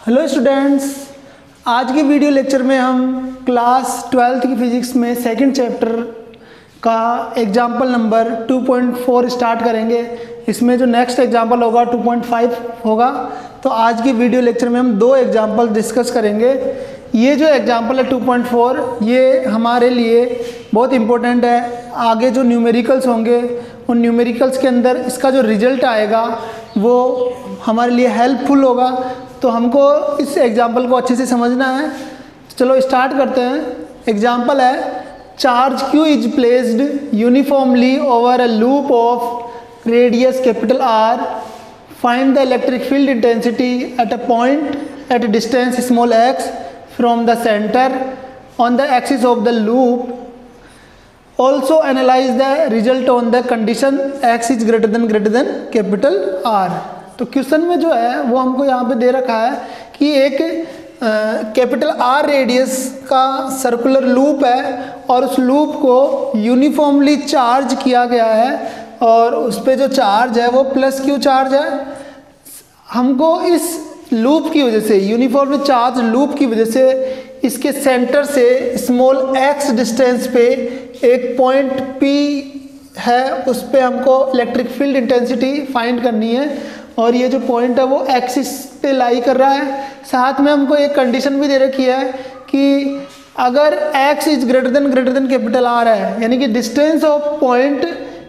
Hello students, आज के video lecture में हम क्लास 12th की फिजिक्स में सेकंड चैप्टर का एग्जाम्पल नंबर 2.4 स्टार्ट करेंगे। इसमें जो नेक्स्ट एग्जाम्पल होगा 2.5 होगा। तो आज की वीडियो लेक्चर में हम दो एग्जाम्पल डिस्कस करेंगे। ये जो एग्जाम्पल है 2.4 ये हमारे लिए बहुत इम्पोर्टेंट है। आगे जो न्यूमेरिकल्स होंगे उन न्यूमेरिकल्स के अंदर इसका जो रिजल्ट आएगा वो हमारे लिए हेल्पफुल होगा। तो हमको इस एग्जाम्पल को अच्छे से समझना है। चलो स्टार्ट करते हैं। एग्जाम्पल है, charge Q is placed uniformly over a loop of radius capital R। Find the electric field intensity at a point at distance small x from the centre on the axis of the loop. Also analyse the result on the condition x is greater than capital R। तो question में जो है वो हमको यहाँ पे दे रखा है कि एक कैपिटल R रेडियस का सर्कुलर लूप है और उस लूप को यूनिफॉर्मली चार्ज किया गया है और उस पर जो चार्ज है वो प्लस Q चार्ज है। हमको इस लूप की वजह से, यूनिफॉर्मली चार्ज लूप की वजह से इसके सेंटर से स्मॉल x डिस्टेंस पे एक पॉइंट P है, उस पर हमको इलेक्ट्रिक फील्ड इंटेंसिटी फाइंड करनी है और ये जो पॉइंट है वो एक्सिस पे लाई कर रहा है। साथ में हमको एक कंडीशन भी दे रखी है कि अगर x is greater than capital R है, यानी कि distance of point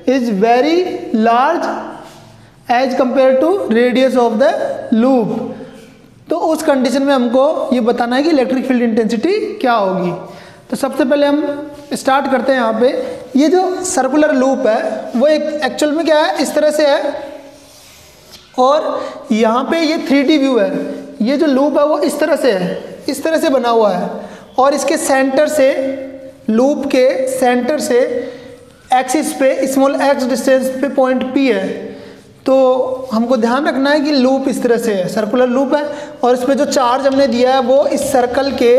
is very large as compare to radius of the loop. तो उस कंडीशन में हमको ये बताना है कि इलेक्ट्रिक फील्ड इंटेंसिटी क्या होगी। तो सबसे पहले हम स्टार्ट करते हैं। यहाँ पे ये जो सर्कुलर लूप है वो एक एक्चुअल में क्या है, इस तरह से है और यहाँ पे ये 3D व्यू है। ये जो लूप है वो इस तरह से है, इस तरह से बना हुआ है और इसके सेंटर से, लूप के सेंटर से एक्सिस पे स्मॉल x डिस्टेंस पे पॉइंट P है। तो हमको ध्यान रखना है कि लूप इस तरह से है, सर्कुलर लूप है और इस पर जो चार्ज हमने दिया है वो इस सर्कल के,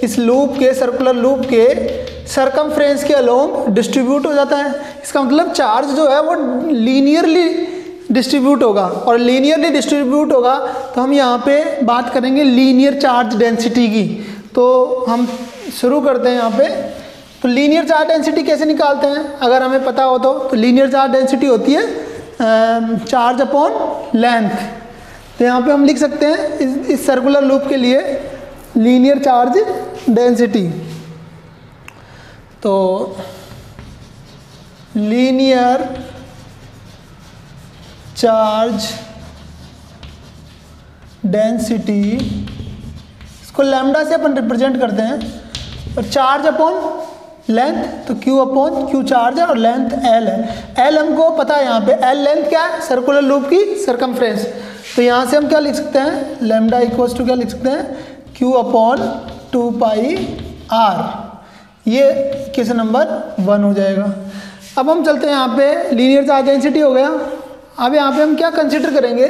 इस लूप के, सर्कुलर लूप के सरकमफ्रेंस के अलोंग डिस्ट्रीब्यूट हो जाता है। इसका मतलब चार्ज जो है वो लीनियरली डिस्ट्रीब्यूट होगा और लीनियरली डिस्ट्रीब्यूट होगा तो हम यहाँ पे बात करेंगे लीनियर चार्ज डेंसिटी की। तो हम शुरू करते हैं यहाँ पे। तो लीनियर चार्ज डेंसिटी कैसे निकालते हैं अगर हमें पता हो तो लीनियर चार्ज डेंसिटी होती है चार्ज अपॉन लेंथ। तो यहाँ पे हम लिख सकते हैं इस सर्कुलर लूप के लिए लीनियर चार्ज डेंसिटी। तो लीनियर चार्ज डेंसिटी, इसको लैम्डा से अपन रिप्रेजेंट करते हैं और चार्ज अपॉन लेंथ, तो Q अपॉन Q चार्ज है और लेंथ L है। L हमको पता है, यहाँ पे L लेंथ क्या है, सर्कुलर लूप की सरकमफ्रेंस। तो यहाँ से हम क्या लिख सकते हैं, लैम्डा इक्वल्स टू क्या लिख सकते हैं, Q अपॉन 2 पाई R। ये क्वेश्चन नंबर 1 हो जाएगा। अब हम चलते हैं यहाँ पे, लीनियर चार्ज डेंसिटी हो गया। अब यहाँ पे हम क्या कंसिडर करेंगे,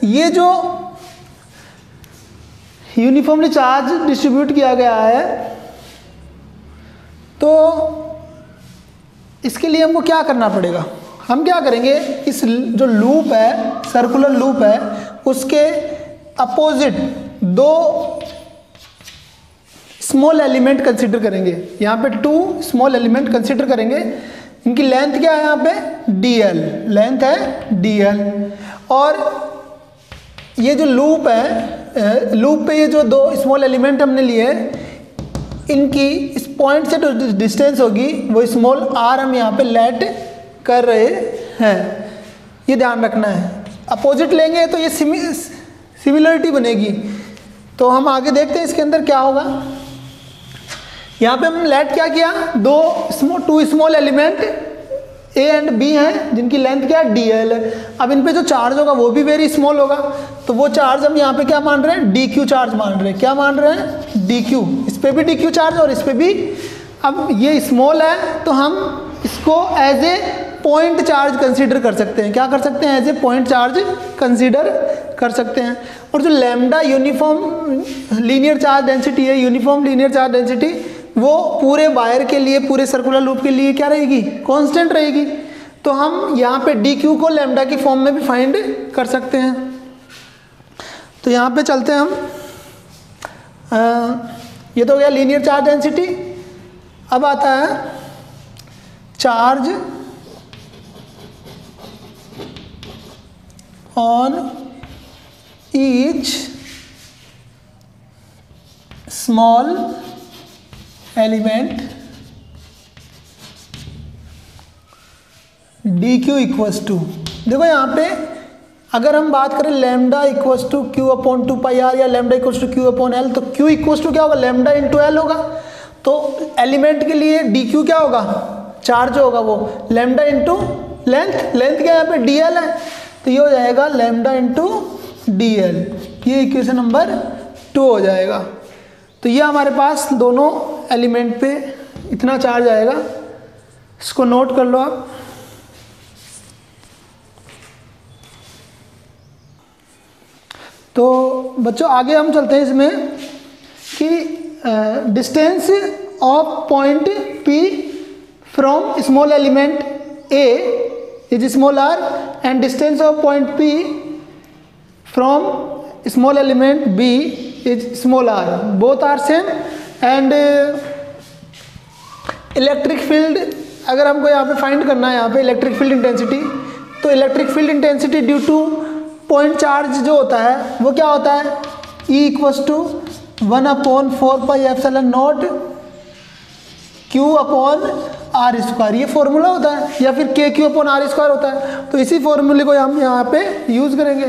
ये जो यूनिफॉर्मली चार्ज डिस्ट्रीब्यूट किया गया है तो इसके लिए हमको क्या करना पड़ेगा। हम क्या करेंगे, इस जो लूप है, सर्कुलर लूप है, उसके अपोजिट दो स्मॉल एलिमेंट कंसिडर करेंगे। यहाँ पे 2 स्मॉल एलिमेंट कंसिडर करेंगे। इनकी लेंथ क्या है, यहाँ पे dl, लेंथ है dl। और ये जो लूप है, लूप पे ये जो 2 स्मॉल एलिमेंट हमने लिए, इनकी इस पॉइंट से जो डिस्टेंस होगी वो स्मॉल r हम यहाँ पे लेट कर रहे हैं। ये ध्यान रखना है। अपोजिट लेंगे तो ये सिमिलरिटी बनेगी। तो हम आगे देखते हैं इसके अंदर क्या होगा। यहाँ पे हम लेट क्या किया, 2 small element A and B हैं जिनकी लेंथ क्या है dl है। अब इन पे जो चार्ज होगा वो भी वेरी स्मॉल होगा, तो वो चार्ज हम यहाँ पे क्या मान रहे हैं, dq चार्ज मान रहे हैं। क्या मान रहे हैं, dq। इस पे भी dq चार्ज और इस पे भी। अब ये स्मॉल है तो हम इसको as a point charge consider कर सकते हैं। क्या कर सकते हैं, as a point charge consider कर सकते हैं। और जो lambda uniform linear charge density है, यूनिफॉर्म लीनियर चार्ज डेंसिटी, वो पूरे वायर के लिए, पूरे सर्कुलर लूप के लिए क्या रहेगी, कांस्टेंट रहेगी। तो हम यहाँ पे dq को लैम्डा की फॉर्म में भी फाइंड कर सकते हैं। तो यहाँ पे चलते हैं हम। ये तो हो गया लीनियर चार्ज डेंसिटी। अब आता है charge on each small element d q equals to, देखो यहाँ पे अगर हम बात करें lambda equals to q upon 2πr या lambda equals to q upon l, तो क्यू इक्वल्स टू क्या होगा, लैम्डा इंटू एल होगा। तो एलिमेंट के लिए डी क्यू क्या होगा, चार्ज होगा वो लैम्डा इंटू लेंथ, लेंथ क्या यहाँ पे डी एल है, तो ये हो जाएगा लैम्डा इंटू डी एल, ये इक्वेशन नंबर 2 हो जाएगा। तो ये हमारे पास दोनों एलिमेंट पे इतना चार्ज आएगा, इसको नोट कर लो आप। तो बच्चों आगे हम चलते हैं इसमें कि distance of point P from small element A is small r and distance of point P from small element B is small r, both are same. And electric field अगर हमको यहाँ पे फाइंड करना है, यहाँ पे इलेक्ट्रिक फील्ड इंटेंसिटी, तो electric field intensity due to point charge जो होता है वो क्या होता है, E equals to 1/4πε0 Q upon r square, ये फॉर्मूला होता है, या फिर KQ अपॉन आर स्क्वायर होता है। तो इसी फॉर्मूले को हम यहाँ पे यूज़ करेंगे,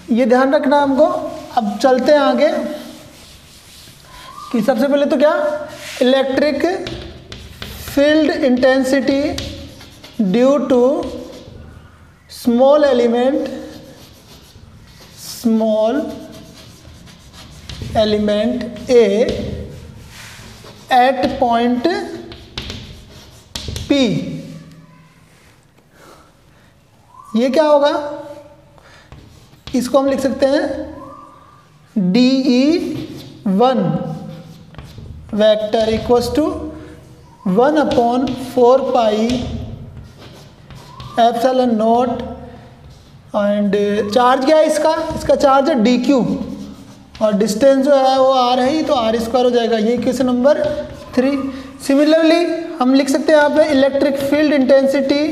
ये ध्यान रखना हमको। अब चलते हैं आगे कि सबसे पहले तो क्या, electric field intensity due to small element A at point P, ये क्या होगा, इसको हम लिख सकते हैं DE1 vector equals to 1/4πε0 and charge क्या है इसका, इसका चार्ज है DQ और डिस्टेंस जो है वो r है ही, तो r स्क्वायर हो जाएगा, ये क्वेश्चन नंबर 3। सिमिलरली हम लिख सकते हैं यहाँ पे electric field intensity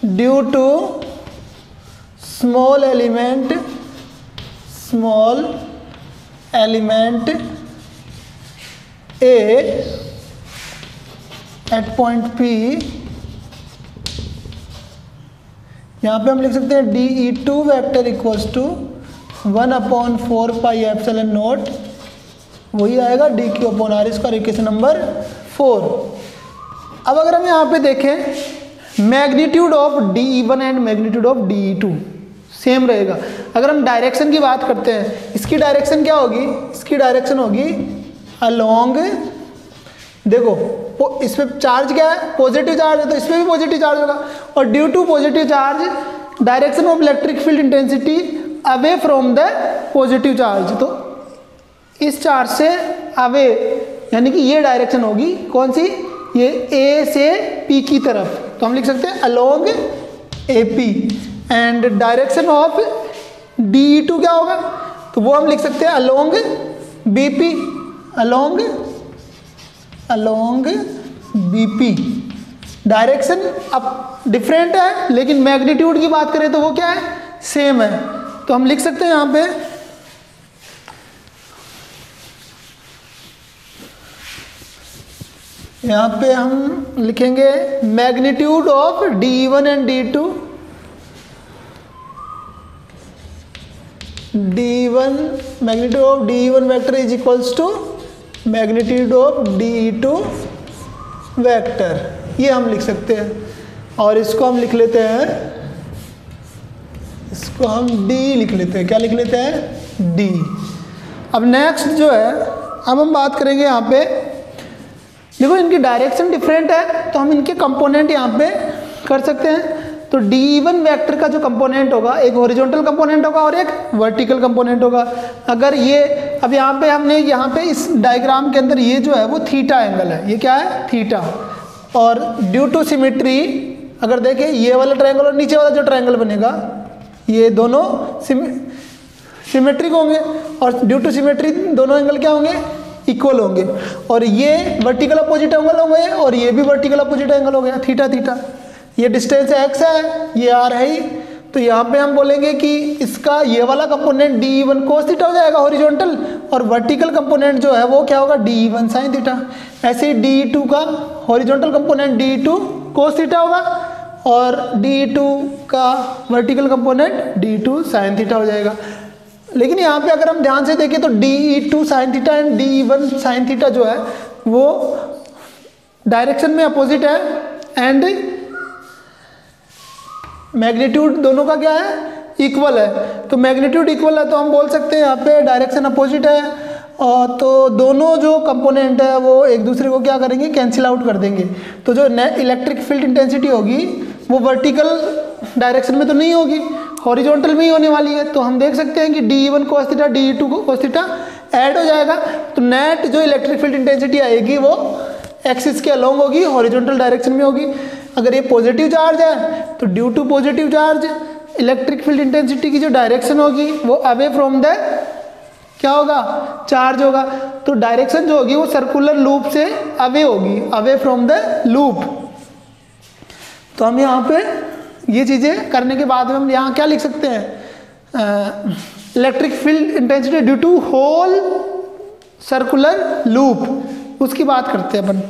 due to small element A at point P, यहाँ पे हम लिख सकते हैं DE2 वेक्टर इक्वल्स टू 1/4πε0, वही आएगा DQ upon r square, equation number 4। अब अगर हम यहाँ पे देखें magnitude of DE1 and magnitude of DE2 same रहेगा। अगर हम डायरेक्शन की बात करते हैं, इसकी डायरेक्शन क्या होगी, इसकी डायरेक्शन होगी अलोंग, देखो इस पे चार्ज क्या है, पॉजिटिव चार्ज है, तो इसमें भी पॉजिटिव चार्ज होगा, और due to positive charge direction of electric field intensity away from the positive charge, तो इस चार्ज से अवे, यानी कि ये डायरेक्शन होगी कौन सी, ये A से P की तरफ, तो हम लिख सकते हैं along AP। And direction of DE2 क्या होगा, तो वो हम लिख सकते हैं along BP, along BP। Direction अब डिफरेंट है, लेकिन मैग्नीट्यूड की बात करें तो वो क्या है, सेम है। तो हम लिख सकते हैं यहाँ पे हम लिखेंगे magnitude of DE1 and DE2, magnitude of DE1 vector is equals to magnitude of DE2 vector, ये हम लिख सकते हैं। और इसको हम लिख लेते हैं, इसको हम D लिख लेते हैं, क्या लिख लेते हैं, D। अब नेक्स्ट जो है, अब हम बात करेंगे यहाँ पे, देखो इनकी डायरेक्शन डिफरेंट है, तो हम इनके कंपोनेंट यहाँ पे कर सकते हैं। तो DE1 वेक्टर का जो कंपोनेंट होगा, एक हॉरिजॉन्टल कंपोनेंट होगा और एक वर्टिकल कंपोनेंट होगा। अगर ये, अब यहाँ पे हमने यहाँ पे इस डायग्राम के अंदर ये जो है वो थीटा एंगल है, ये क्या है, थीटा, और ड्यू टू सिमेट्री अगर देखें ये वाला ट्रायंगल और नीचे वाला जो ट्रायंगल बनेगा, ये दोनों सिमेट्रिक होंगे, और ड्यू टू सिमेट्री दोनों एंगल क्या होंगे, इक्वल होंगे। और ये वर्टिकल अपोजिट एंगल हो गए और ये भी वर्टिकल अपोजिट एंगल हो गया, थीटा थीटा। ये डिस्टेंस x है, ये r है ही, तो यहाँ पे हम बोलेंगे कि इसका ये वाला कंपोनेंट d1 cos थीटा हो जाएगा हॉरिजॉन्टल, और वर्टिकल कंपोनेंट जो है वो क्या होगा, d1 sin थीटा। ऐसे ही d2 का horizontal component d2 cos theta होगा, और d2 का vertical component d2 sin theta हो जाएगा। लेकिन यहाँ पे अगर हम ध्यान से देखें तो d2 sin theta and d1 sin theta जो है वो डायरेक्शन में अपोजिट है, एंड मैग्नीट्यूड दोनों का क्या है, इक्वल है। तो मैग्नीट्यूड इक्वल है तो हम बोल सकते हैं यहाँ पे डायरेक्शन अपोजिट है, और तो दोनों जो कंपोनेंट है वो एक दूसरे को क्या करेंगे, कैंसिल आउट कर देंगे। तो जो इलेक्ट्रिक फील्ड इंटेंसिटी होगी वो वर्टिकल डायरेक्शन में तो नहीं होगी, हॉरिजॉन्टल में ही होने वाली है। तो हम देख सकते हैं कि d1 cos theta d2 cos theta add हो जाएगा, तो नेट जो इलेक्ट्रिक फील्ड इंटेंसिटी आएगी वो एक्सिस के अलोंग होगी, हॉरिजॉन्टल डायरेक्शन में होगी। अगर ये पॉजिटिव चार्ज है तो due to positive charge electric field intensity की जो डायरेक्शन होगी वो अवे फ्रॉम द क्या होगा, चार्ज होगा। तो डायरेक्शन जो होगी वो सर्कुलर लूप से अवे होगी, अवे फ्रॉम द लूप। तो हम यहाँ पे ये चीज़ें करने के बाद में हम यहाँ क्या लिख सकते हैं, electric field intensity due to whole circular loop, उसकी बात करते हैं अपन।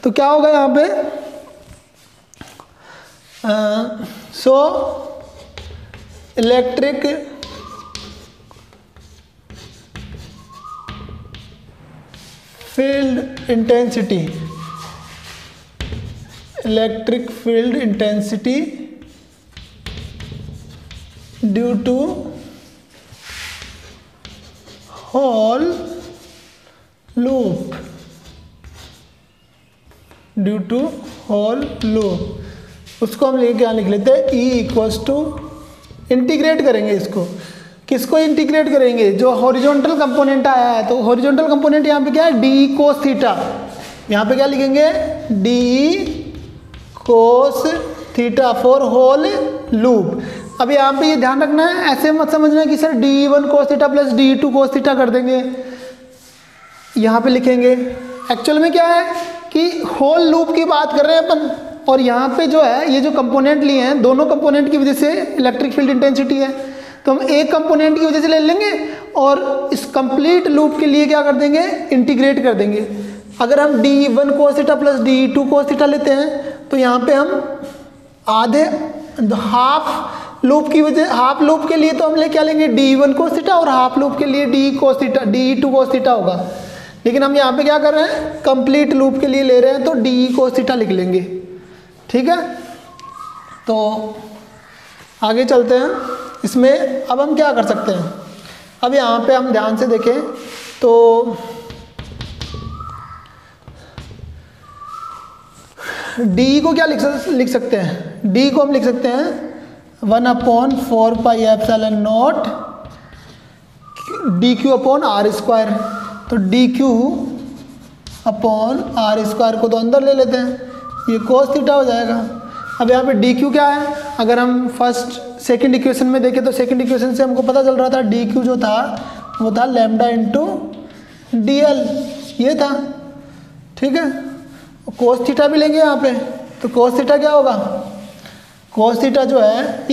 तो क्या होगा यहाँ पे, so electric field intensity, electric field intensity due to whole loop, due to whole loop, उसको हम क्या लिख लेते हैं, E इक्वल्स टू, इंटीग्रेट करेंगे इसको, किसको इंटीग्रेट करेंगे, जो हॉरिजॉन्टल कंपोनेंट आया है। तो हॉरिजॉन्टल कंपोनेंट यहाँ पे क्या है, डी कोस थीटा, यहाँ पे क्या लिखेंगे, d cos theta for whole loop. अब यहाँ पे ये ध्यान रखना है, ऐसे मत समझना कि sir d1 cos theta plus d2 cos theta कर देंगे, यहाँ पे लिखेंगे। एक्चुअल में क्या है कि होल लूप की बात कर रहे हैं अपन, और यहाँ पे जो है ये जो कंपोनेंट लिए हैं दोनों कंपोनेंट की वजह से इलेक्ट्रिक फील्ड इंटेंसिटी है, तो हम एक कंपोनेंट की वजह से ले लेंगे और इस कंप्लीट लूप के लिए क्या कर देंगे, इंटीग्रेट कर देंगे। अगर हम d1 cos theta plus d2 cos theta लेते हैं तो यहाँ पे हम आधे हाफ लूप की वजह, हाफ लूप के लिए तो हम क्या लेंगे, d1 cos थीटा, और हाफ लूप के लिए d2 cos थीटा होगा। लेकिन हम यहाँ पे क्या कर रहे हैं, कंप्लीट लूप के लिए ले रहे हैं तो d cos थीटा लिख लेंगे, ठीक है। तो आगे चलते हैं इसमें। अब हम क्या कर सकते हैं, अब यहाँ पे हम ध्यान से देखें तो d को क्या लिख सकते हैं, d को हम लिख सकते हैं 1/4 pi epsilon nought dq upon r square. तो dq अपॉन आर स्क्वायर को तो अंदर ले लेते हैं, ये cos थीटा हो जाएगा। अब यहाँ पे dq क्या है, अगर हम फर्स्ट सेकंड इक्वेशन में देखें तो सेकंड इक्वेशन से हमको पता चल रहा था dq जो था वो था लैम्डा इंटू dl, ये था, ठीक है। cos थीटा भी लेंगे यहाँ पे, तो cos थीटा क्या होगा, cos थीटा जो है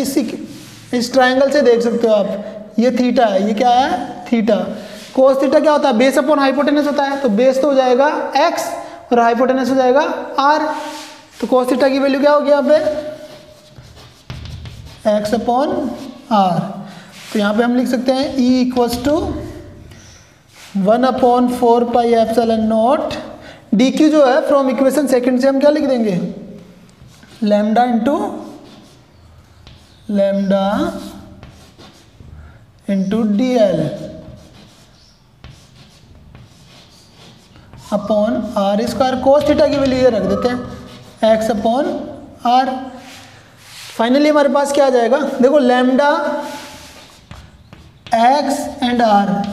इस ट्रायंगल से देख सकते हो आप, ये थीटा है, ये क्या है, थीटा। cos थीटा क्या होता है, बेस अपॉन हाइपोटेनस होता है, तो बेस तो हो जाएगा x और हाइपोटेनस हो जाएगा r। तो cos थीटा की वैल्यू क्या होगी यहाँ पे, x अपॉन r। तो यहाँ पे हम लिख सकते हैं E equals to 1/4 pi epsilon nought dq जो है फ्रॉम इक्वेशन सेकंड से हम क्या लिख देंगे, lambda into dl upon r square. cos theta की वैल्यू ये रख देते हैं x अपॉन r। फाइनली हमारे पास क्या आ जाएगा, देखो lambda x and r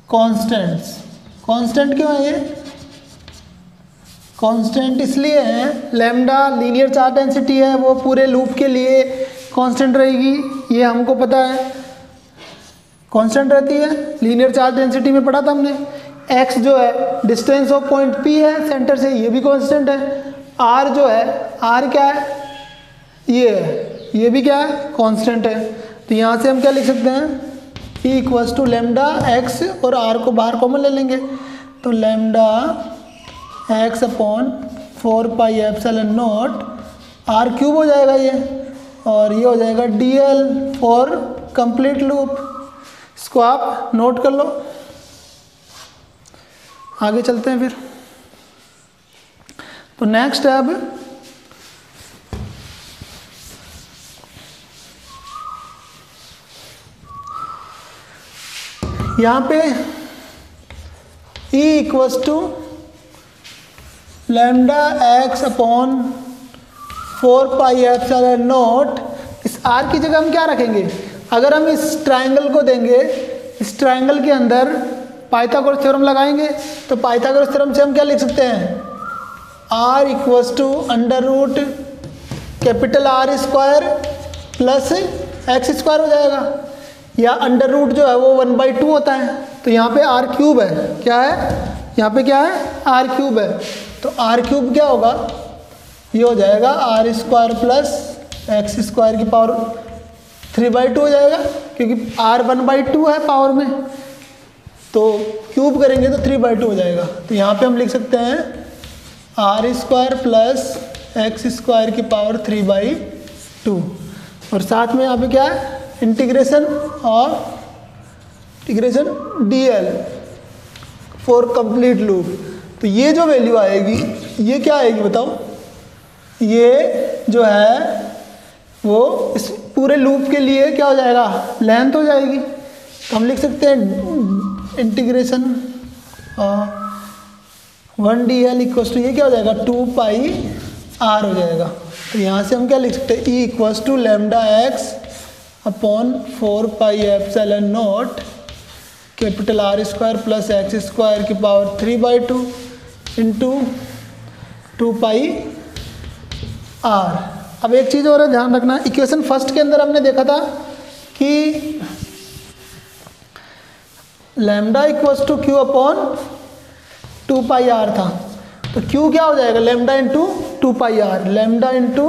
constants, constant क्यों है ये, कांस्टेंट इसलिए है, लैम्डा लीनियर चार्ज डेंसिटी है, वो पूरे लूप के लिए कांस्टेंट रहेगी, ये हमको पता है। कांस्टेंट रहती है। लीनियर चार्ज डेंसिटी में पढ़ा था हमने। x जो है डिस्टेंस ऑफ पॉइंट P है सेंटर से, ये भी कांस्टेंट है। r जो है, r क्या है, ये है, ये भी क्या है, कांस्टेंट है। तो यहाँ से हम क्या लिख सकते हैं, E equals to lambda x और r को बाहर कॉमन ले लेंगे, तो lambda x upon 4 pi epsilon nought r cube हो जाएगा ये, और ये हो जाएगा dl फॉर कंप्लीट लूप। इसको आप नोट कर लो। आगे चलते हैं फिर। तो नेक्स्ट है अब यहाँ पे E equals to lambda x upon 4 pi epsilon nought. इस r की जगह हम क्या रखेंगे, अगर हम इस ट्रायंगल को देंगे, इस ट्रायंगल के अंदर पाइथागोरस थ्योरम लगाएंगे, तो पाइथागोरस थ्योरम से हम क्या लिख सकते हैं, r equals to under root capital R square plus x square हो जाएगा, या अंडर रूट जो है वो 1/2 होता है। तो यहाँ पे r क्यूब है, क्या है, यहाँ पे क्या है, r क्यूब है। तो r क्यूब क्या होगा, ये हो जाएगा r square plus x square की पावर 3/2 हो जाएगा, क्योंकि r 1/2 है पावर में, तो क्यूब करेंगे तो 3/2 हो जाएगा। तो यहाँ पे हम लिख सकते हैं r square plus x square की पावर 3/2, और साथ में यहाँ पे क्या है, integration dl for complete loop. तो ये जो वैल्यू आएगी, ये क्या आएगी बताओ, ये जो है वो इस पूरे लूप के लिए क्या हो जाएगा, लेंथ हो जाएगी। तो हम लिख सकते हैं इंटीग्रेशन 1dl इक्वल्स टू, ये क्या हो जाएगा, 2 पाई r हो जाएगा। तो यहाँ से हम क्या लिख सकते हैं, E equals to lambda x upon 4 pi epsilon nought capital R square plus x square की पावर 3/2 इंटू 2 पाई r। अब एक चीज़ और है ध्यान रखना, इक्वेशन फर्स्ट के अंदर हमने देखा था कि lambda equals to q upon 2 pi r था। तो q क्या हो जाएगा, lambda into 2 pi r, lambda into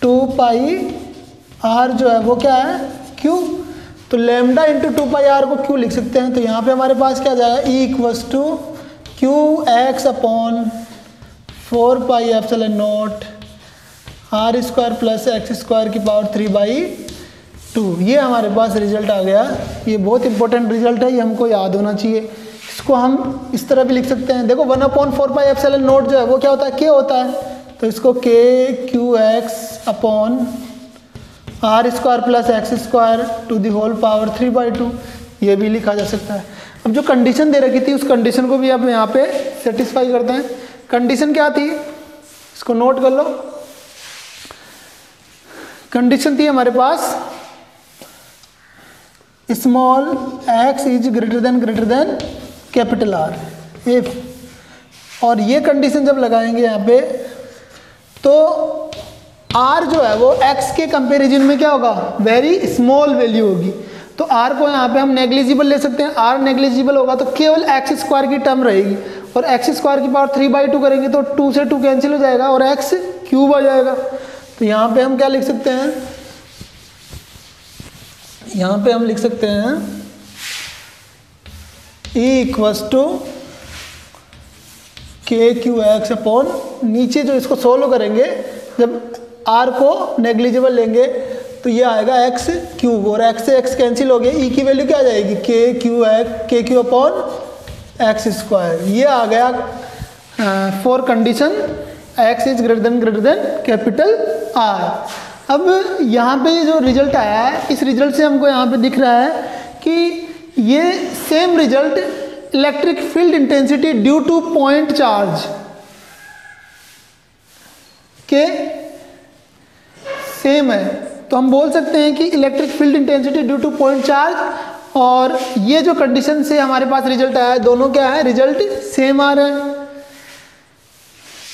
2 pi r जो है वो क्या है, q। तो लैम्डा इंटू 2 पाई r को q लिख सकते हैं। तो यहाँ पे हमारे पास क्या आ जाएगा, E equals to q x upon 4 pi epsilon nought r square plus x square की पावर 3/2। ये हमारे पास रिजल्ट आ गया। ये बहुत इंपॉर्टेंट रिजल्ट है, ये हमको याद होना चाहिए। इसको हम इस तरह भी लिख सकते हैं, देखो 1/4 पाई एप्सिलॉन नॉट जो है वो क्या होता है, k होता है। तो इसको k q x upon r square plus x square to the whole power 3/2 ये भी लिखा जा सकता है। अब जो कंडीशन दे रखी थी उस कंडीशन को भी अब यहाँ पे सेटिस्फाई करते हैं। कंडीशन क्या थी, इसको नोट कर लो। कंडीशन थी हमारे पास small x is greater than capital R if, और ये कंडीशन जब लगाएंगे यहाँ पे तो R जो है वो x के कंपैरिजन में क्या होगा, वेरी स्मॉल वैल्यू होगी। तो R को यहाँ पे हम नेग्लिजिबल ले सकते हैं। R नेग्लिजिबल होगा तो केवल x स्क्वायर की टर्म रहेगी, और x स्क्वायर की पावर 3/2 करेंगे तो 2 से 2 कैंसिल हो जाएगा और x क्यूब आ जाएगा। तो यहाँ पे हम क्या लिख सकते हैं, यहाँ पे हम लिख सकते हैं E इक्वल्स टू के क्यू एक्स अपॉन, नीचे जो इसको सोल्व करेंगे जब R को नेग्लिजिबल लेंगे तो ये आएगा x क्यूब, और x से x कैंसिल हो गया, E की वैल्यू क्या आ जाएगी, के क्यू अपॉन एक्स स्क्वायर। ये आ गया for condition x is greater than capital R। अब यहाँ पे जो रिजल्ट आया है, इस रिजल्ट से हमको यहाँ पे दिख रहा है कि ये same result electric field intensity due to point charge के सेम है। तो हम बोल सकते हैं कि electric field intensity due to point charge, और ये जो कंडीशन से हमारे पास रिजल्ट आया है, दोनों क्या है, रिजल्ट सेम आ रहे हैं।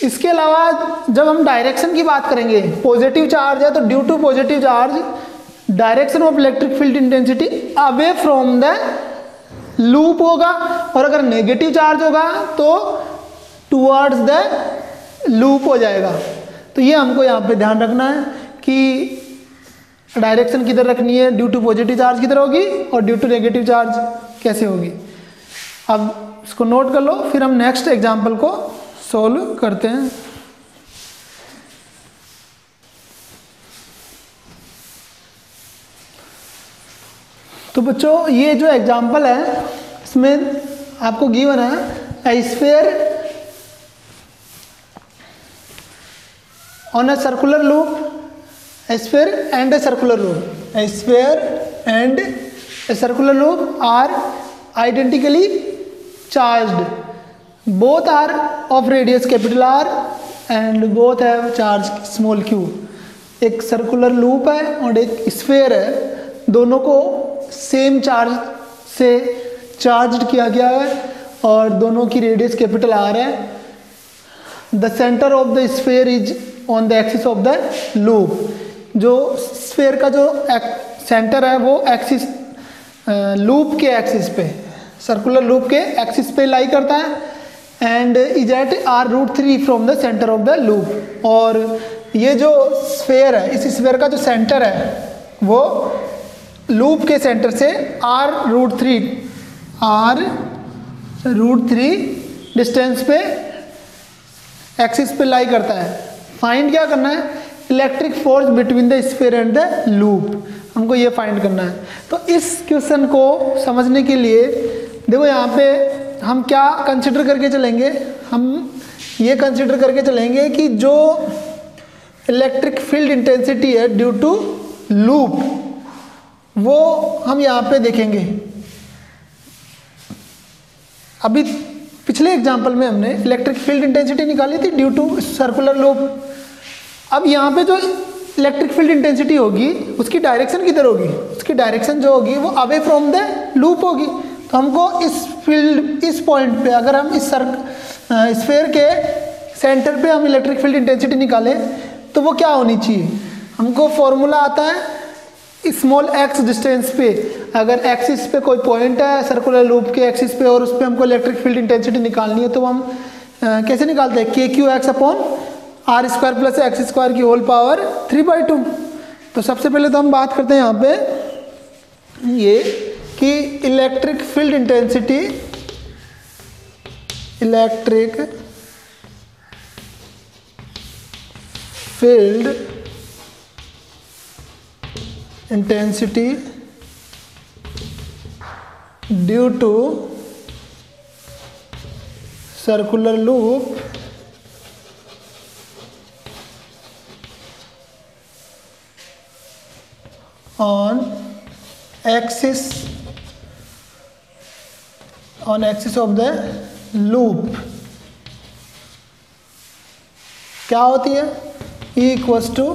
इसके अलावा जब हम डायरेक्शन की बात करेंगे, पॉजिटिव चार्ज है तो due to positive charge direction of electric field intensity away from the loop होगा, और अगर नेगेटिव चार्ज होगा तो टुवर्ड्स द लूप हो जाएगा। तो ये हमको यहाँ पे ध्यान रखना है कि डायरेक्शन किधर रखनी है, ड्यू टू पॉजिटिव चार्ज किधर होगी और ड्यू टू नेगेटिव चार्ज कैसे होगी। अब इसको नोट कर लो, फिर हम नेक्स्ट एग्जाम्पल को सोल्व करते हैं। तो बच्चों ये जो एग्जाम्पल है इसमें आपको गिवन है ए sphere on a circular loop, a sphere and a circular loop, a sphere and a circular loop are identically charged, both are of radius capital R and both have charge small q। एक circular loop है और एक sphere है, दोनों को same charge से charge किया गया है और दोनों की रेडियस कैपिटल R है। The centre of the sphere is on the axis of the loop. जो स्फीयर का जो सेंटर है वो एक्सिस लूप के एक्सिस पे, सर्कुलर लूप के एक्सिस पे लाई करता है and is at R√3 from the centre of the loop. और ये जो स्फीयर है, इस स्फीयर का जो सेंटर है वो लूप के सेंटर से R√3 डिस्टेंस पे एक्सिस पे लाई करता है। फाइंड क्या करना है, electric force between the sphere and the loop, हमको ये फाइंड करना है। तो इस क्वेश्चन को समझने के लिए देखो यहाँ पे हम क्या कंसिडर करके चलेंगे, हम ये कंसिडर करके चलेंगे कि जो इलेक्ट्रिक फील्ड इंटेंसिटी है ड्यू टू लूप वो हम यहाँ पे देखेंगे। अभी पिछले एग्जाम्पल में हमने इलेक्ट्रिक फील्ड इंटेंसिटी निकाली थी ड्यू टू सर्कुलर लूप। अब यहाँ पे जो इलेक्ट्रिक फील्ड इंटेंसिटी होगी उसकी डायरेक्शन किधर होगी, उसकी डायरेक्शन जो होगी वो अवे फ्रॉम द लूप होगी। तो हमको इस पॉइंट पे अगर हम इस स्फीयर के सेंटर पे हम इलेक्ट्रिक फील्ड इंटेंसिटी निकालें तो वो क्या होनी चाहिए, हमको फॉर्मूला आता है स्मॉल x डिस्टेंस पे, अगर एक्सिस पे कोई पॉइंट है सर्कुलर लूप के एक्सिस पे और उस पर हमको इलेक्ट्रिक फील्ड इंटेंसिटी निकालनी है तो हम कैसे निकालते हैं, KQX upon R² plus x² की होल पावर 3/2। तो सबसे पहले तो हम बात करते हैं यहाँ पे ये कि electric field intensity due to circular loop on axis of the loop क्या होती है, E इक्वल्स टू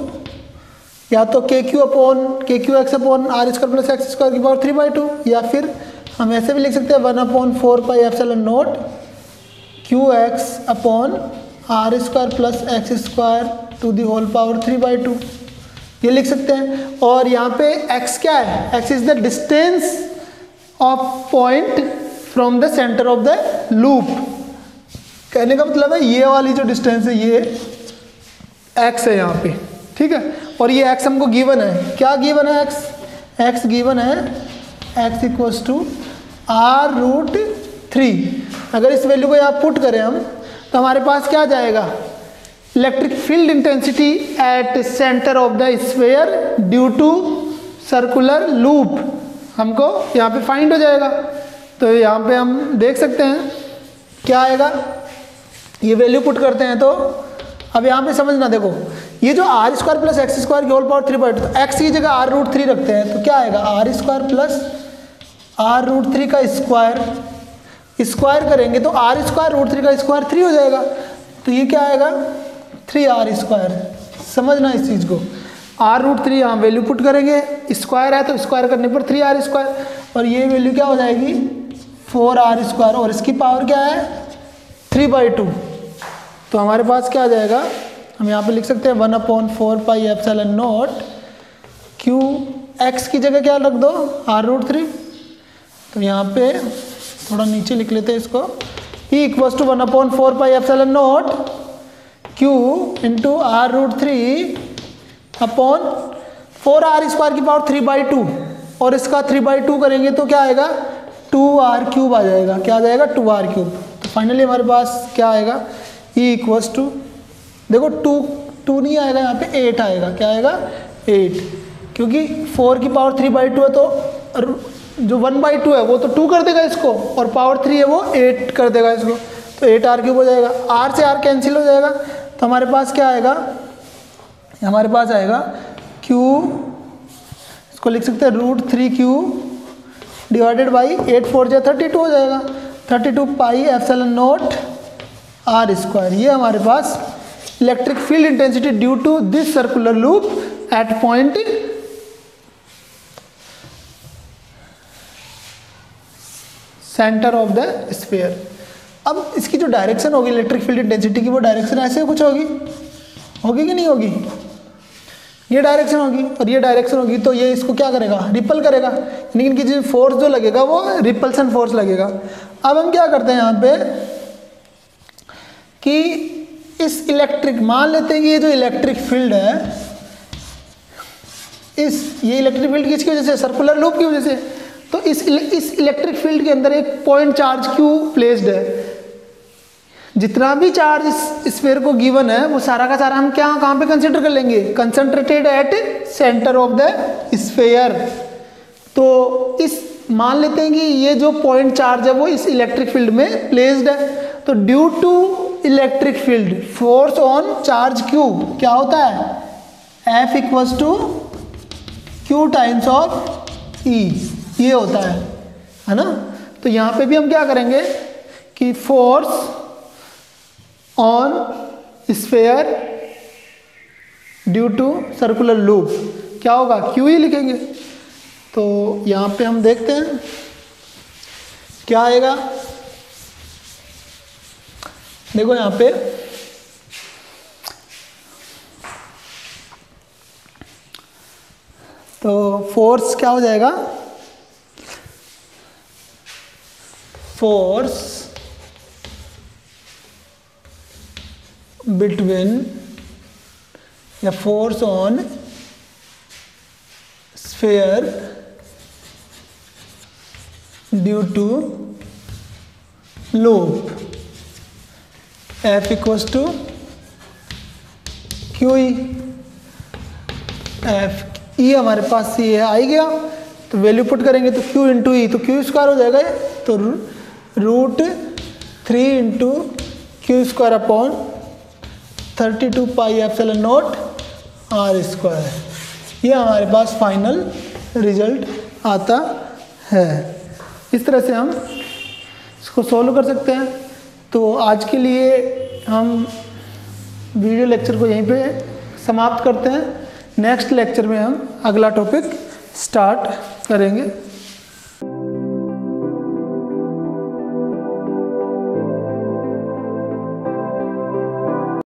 या तो KQX upon R² plus x² की पावर 3/2, या फिर हम ऐसे भी लिख सकते हैं 1/4πε0 QX upon R² plus x² to the whole power 3/2, ये लिख सकते हैं। और यहाँ पे x क्या है, x is the distance of point from the centre of the loop. कहने का मतलब है ये वाली जो डिस्टेंस है ये x है यहाँ पे, ठीक है। और ये x हमको गिवन है, क्या गिवन है, x गिवन है x इक्वल्स टू R√3। अगर इस वैल्यू को यहाँ पुट करें हम तो हमारे पास क्या जाएगा, electric field intensity at centre of the sphere due to circular loop हमको यहाँ पे फाइंड हो जाएगा। तो यहाँ पे हम देख सकते हैं क्या आएगा, ये वैल्यू पुट करते हैं तो अब यहाँ पे समझना, देखो ये जो R² प्लस x² की होल पावर 3/2, तो x की जगह R√3 रखते हैं तो क्या आएगा, R² प्लस R√3 का स्क्वायर करेंगे तो R²√3 का स्क्वायर 3 हो जाएगा। तो ये क्या आएगा 3R²। समझना इस चीज़ को, R√3 यहाँ वैल्यू पुट करेंगे, स्क्वायर है तो स्क्वायर करने पर 3R², और ये वैल्यू क्या हो जाएगी 4R², और इसकी पावर क्या है 3/2। तो हमारे पास क्या आ जाएगा, हम यहाँ पे लिख सकते हैं 1/4πε0 QX x की जगह क्या रख दो, r√3। तो यहाँ पे थोड़ा नीचे लिख लेते हैं इसको, E equals to 1/4 pi epsilon nought q into r√3 upon 4r² की पावर 3/2, और इसका 3/2 करेंगे तो क्या आएगा, 2r³ आ जाएगा। क्या आ जाएगा, 2r³। तो फाइनली हमारे पास क्या आएगा, E इक्वल्स टू, देखो 2 नहीं आएगा, यहाँ पे 8 आएगा। क्या आएगा, 8, क्योंकि 4 की पावर 3/2 है, तो जो 1/2 है वो तो 2 कर देगा इसको, और पावर 3 है वो 8 कर देगा इसको, तो 8r³ हो जाएगा। r से r कैंसिल हो जाएगा, तो हमारे पास क्या आएगा, हमारे पास आएगा q, इसको लिख सकते हैं √3q डिवाइडेड बाई 8 4 जा 32 हो जाएगा, 32 पाई एप्सिलॉन नॉट r²। ये हमारे पास electric field intensity due to this circular loop at point centre of the sphere. अब इसकी जो डायरेक्शन होगी इलेक्ट्रिक फील्ड इंटेंसिटी की, वो डायरेक्शन ऐसे कुछ होगी कि नहीं होगी, ये डायरेक्शन होगी और ये डायरेक्शन होगी, तो ये इसको क्या करेगा, रिपल करेगा, यानी इनकी जो फोर्स जो लगेगा वो रिपल्सन फोर्स लगेगा। अब हम क्या करते हैं यहाँ पे कि इस इलेक्ट्रिक, मान लेते हैं कि ये जो इलेक्ट्रिक फील्ड है, ये इलेक्ट्रिक फील्ड किसकी वजह से, सर्कुलर लूप की वजह से। तो इस इलेक्ट्रिक फील्ड के अंदर एक पॉइंट चार्ज क्यू प्लेस्ड है। जितना भी चार्ज इस स्फीयर को गिवन है वो सारा का सारा हम कहाँ पे कंसिडर कर लेंगे, concentrated eight centre of the sphere. तो इस मान लेते हैं कि ये जो पॉइंट चार्ज है वो इस इलेक्ट्रिक फील्ड में प्लेस्ड है। तो due to electric field force on charge q क्या होता है, F equals to Q times of E, ये होता है ना। तो यहाँ पे भी हम क्या करेंगे कि force on sphere due to circular loop क्या होगा, Q ही लिखेंगे। तो यहाँ पे हम देखते हैं क्या आएगा। देखो यहाँ पे तो फोर्स क्या हो जाएगा, फोर्स बिटवीन या force on sphere due to loop F equals to q E. F E हमारे पास ये आ ही गया, तो वैल्यू पुट करेंगे तो Q इंटू ई, तो Q² हो जाएगा, तो √3 into Q² upon 32 pi epsilon not r²। ये हमारे पास फाइनल रिजल्ट आता है। इस तरह से हम इसको सॉल्व कर सकते हैं। तो आज के लिए हम वीडियो लेक्चर को यहीं पे समाप्त करते हैं। नेक्स्ट लेक्चर में हम अगला टॉपिक स्टार्ट करेंगे।